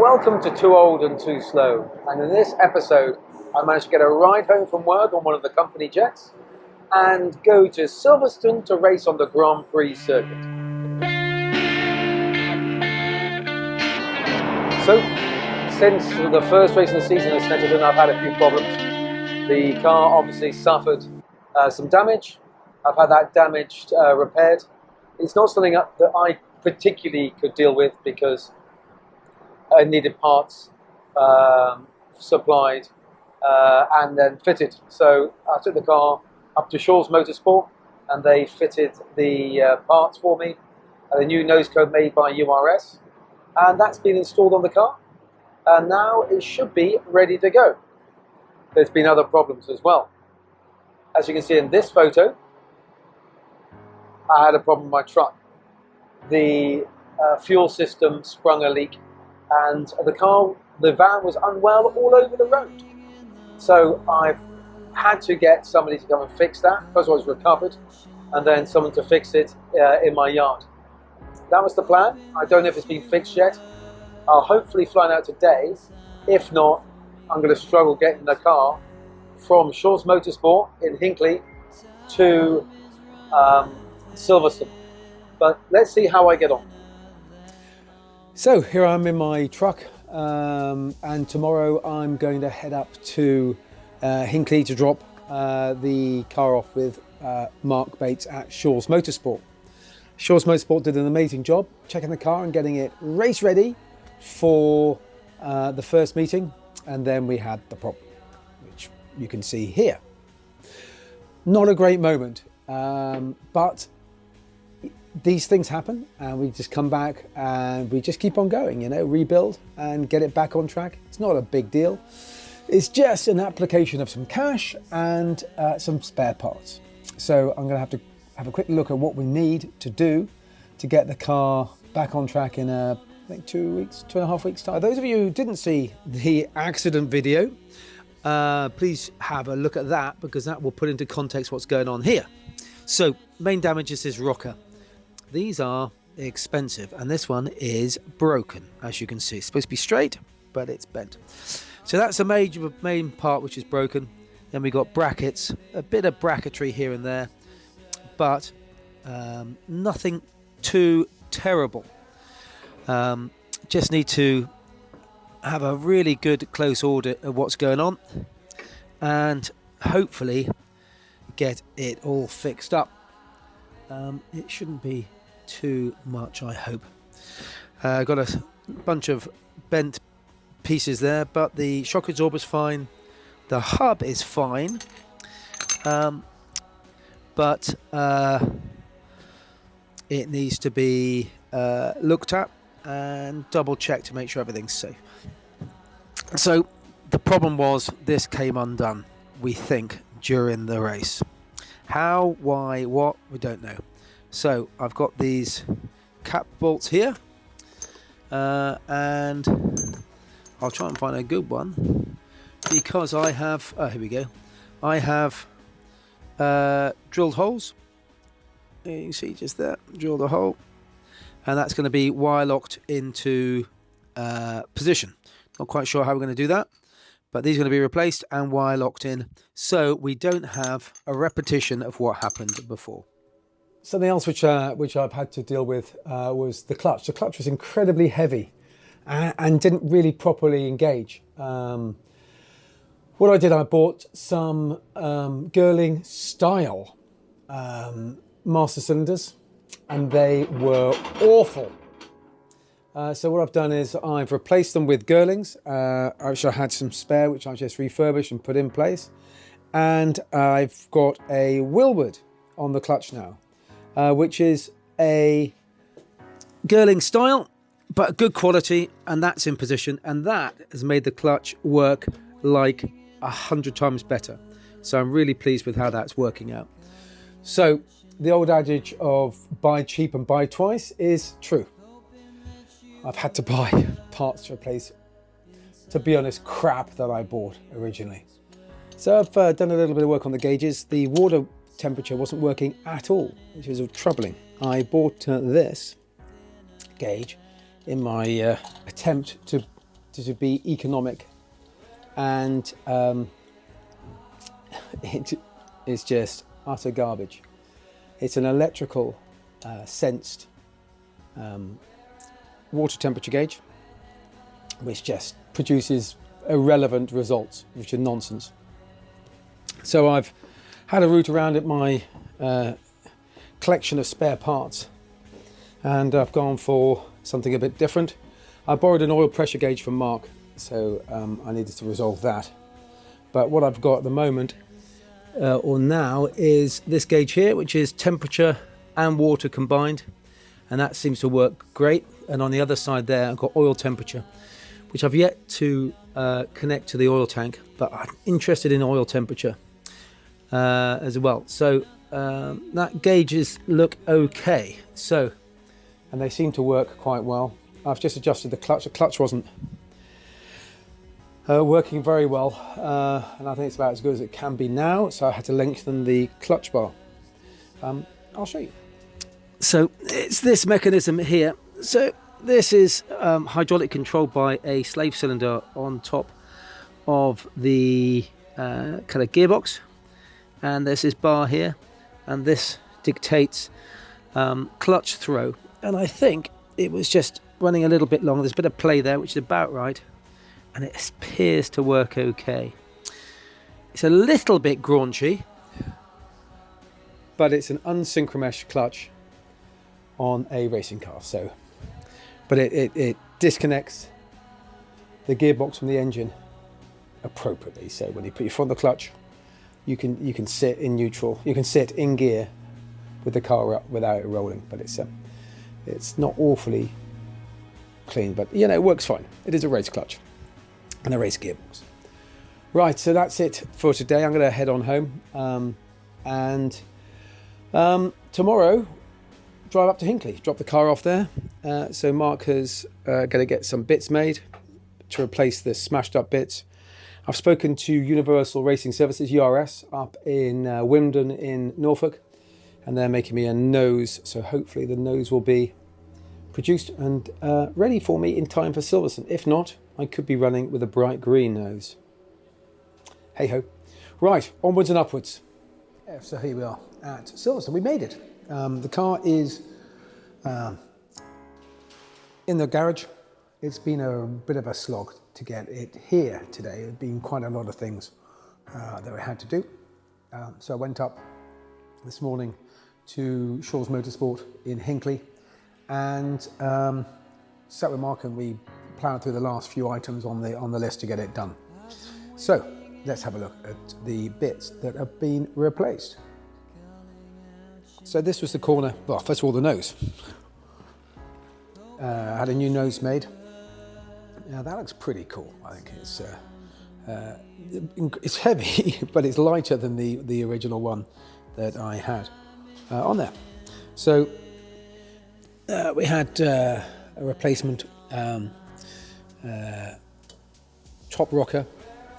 Welcome to Too Old and Too Slow, and in this episode I managed to get a ride home from work on one of the company jets and go to Silverstone to race on the Grand Prix circuit. So, since the first race of the season at Silverstone, I've had a few problems. The car obviously suffered some damage. I've had that damage repaired. It's not something that I particularly could deal with because I needed parts supplied and then fitted. So I took the car up to Shaws Motorsport and they fitted the parts for me, the new nose cone made by URS, and that's been installed on the car, and now it should be ready to go. There's been other problems as well. As you can see in this photo, I had a problem with my truck. The fuel system sprung a leak and the van was unwell all over the road. So I've had to get somebody to come and fix that. First of all, it's recovered, and then someone to fix it in my yard. That was the plan. I don't know if it's been fixed yet. I'll hopefully fly out today. If not, I'm going to struggle getting the car from Shaws Motorsport in Hinckley to Silverstone. But let's see how I get on. So here I am in my truck, and tomorrow I'm going to head up to Hinckley to drop the car off with Mark Bates at Shaws Motorsport. Shaws Motorsport did an amazing job checking the car and getting it race ready for the first meeting, and then we had the problem, which you can see here. Not a great moment, but these things happen, and we just come back and we just keep on going, rebuild and get it back on track. It's not a big deal. It's just an application of some cash and some spare parts. So I'm going to have a quick look at what we need to do to get the car back on track in I think 2.5 weeks time. Those of you who didn't see the accident video, please have a look at that, because that will put into context what's going on here. So main damage is this rocker. These are expensive, and this one is broken, as you can see. It's supposed to be straight, but it's bent. So that's the main part which is broken. Then we got brackets, a bit of bracketry here and there, but nothing too terrible. Just need to have a really good close audit of what's going on and hopefully get it all fixed up. It shouldn't be too much, I hope. Got a bunch of bent pieces there, but the shock absorber's fine, the hub is fine, but it needs to be looked at and double checked to make sure everything's safe. So the problem was this came undone, we think, during the race. How, why, what, we don't know. So I've got these cap bolts here, and I'll try and find a good one, because I have, here we go, I have drilled holes. You can see just there, drilled a hole, and that's going to be wire locked into position. Not quite sure how we're going to do that, but these are going to be replaced and wire locked in, so we don't have a repetition of what happened before. Something else which I've had to deal with was the clutch. The clutch was incredibly heavy and didn't really properly engage. What I did, I bought some Girling style master cylinders, and they were awful. So what I've done is I've replaced them with Girlings, which I had some spare, which I just refurbished and put in place. And I've got a Wilwood on the clutch now, which is a Girling style, but good quality, and that's in position, and that has made the clutch work like 100 times better. So I'm really pleased with how that's working out. So the old adage of buy cheap and buy twice is true. I've had to buy parts to replace, to be honest, crap that I bought originally. So I've done a little bit of work on the gauges. The water temperature wasn't working at all, which is troubling. I bought this gauge in my attempt to expected to be economic, and it is just utter garbage. It's an electrical sensed water temperature gauge, which just produces irrelevant results, which are nonsense. So I've had a route around at my collection of spare parts, and I've gone for something a bit different. I borrowed an oil pressure gauge from Mark, so I needed to resolve that. But what I've got at the moment, or now, is this gauge here, which is temperature and water combined, and that seems to work great. And on the other side there, I've got oil temperature, which I've yet to connect to the oil tank, but I'm interested in oil temperature as well. So that gauges look okay. So, and they seem to work quite well. I've just adjusted the clutch. The clutch wasn't working very well, and I think it's about as good as it can be now. So I had to lengthen the clutch bar. I'll show you. So it's this mechanism here. So this is hydraulic controlled by a slave cylinder on top of the kind of gearbox, and there's this bar here, and this dictates clutch throw. And I think it was just running a little bit long. There's a bit of play there, which is about right, and it appears to work okay. It's a little bit graunchy, but it's an unsynchromesh clutch on a racing car. So, but it disconnects the gearbox from the engine appropriately. So when you put your foot on the clutch, you can sit in neutral. You can sit in gear with the car up without it rolling. But it's not awfully clean, but you know, it works fine. It is a race clutch and a race gearbox. Right, so that's it for today. I'm going to head on home, and tomorrow drive up to Hinckley, drop the car off there. So Mark is going to get some bits made to replace the smashed up bits. I've spoken to Universal Racing Services, URS, up in Wymondham in Norfolk, and they're making me a nose. So hopefully the nose will be produced and ready for me in time for Silverstone. If not, I could be running with a bright green nose. Hey ho. Right, onwards and upwards. Yeah, so here we are at Silverstone. We made it. The car is in the garage. It's been a bit of a slog to get it here today. There have been quite a lot of things that we had to do. So I went up this morning to Shaws Motorsport in Hinckley, and sat with Mark, and we plowed through the last few items on the list to get it done. So let's have a look at the bits that have been replaced. So this was the corner, well, first of all, the nose. I had a new nose made. Now that looks pretty cool. I think it's heavy, but it's lighter than the original one that I had on there. So we had a replacement top rocker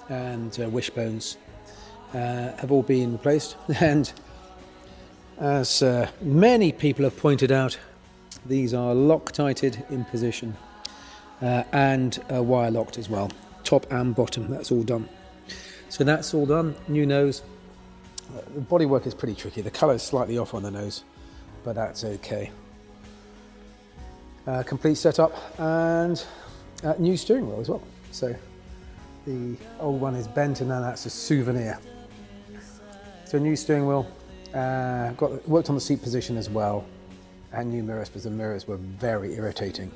and wishbones have all been replaced, and as many people have pointed out, these are Loctited in position and wire locked as well, top and bottom. That's all done. So that's all done. New nose. The bodywork is pretty tricky. The colour is slightly off on the nose, but that's okay. Complete setup, and new steering wheel as well. So the old one is bent, and now that's a souvenir. So new steering wheel. Worked on the seat position as well, and new mirrors, because the mirrors were very irritating.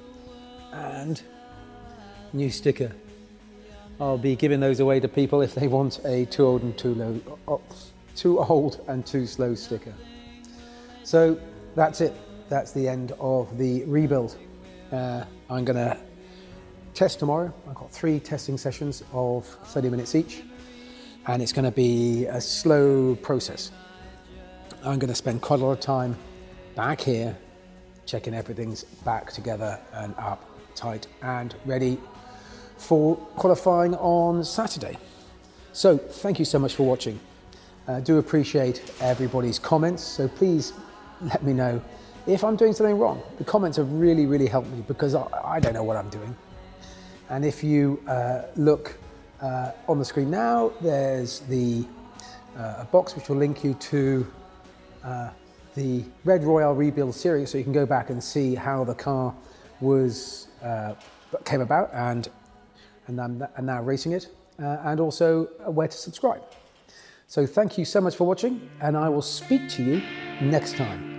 And new sticker. I'll be giving those away to people if they want a too old and too slow sticker. So that's it. That's the end of the rebuild. I'm going to test tomorrow. I've got 3 testing sessions of 30 minutes each, and it's going to be a slow process. I'm going to spend quite a lot of time back here checking everything's back together and up tight and ready for qualifying on Saturday. So thank you so much for watching. I do appreciate everybody's comments, so please let me know if I'm doing something wrong. The comments have really helped me, because I don't know what I'm doing. And if you look on the screen now, there's a box which will link you to the Red Royale Rebuild series, so you can go back and see how the car came about and now racing it, and also where to subscribe. So thank you so much for watching, and I will speak to you next time.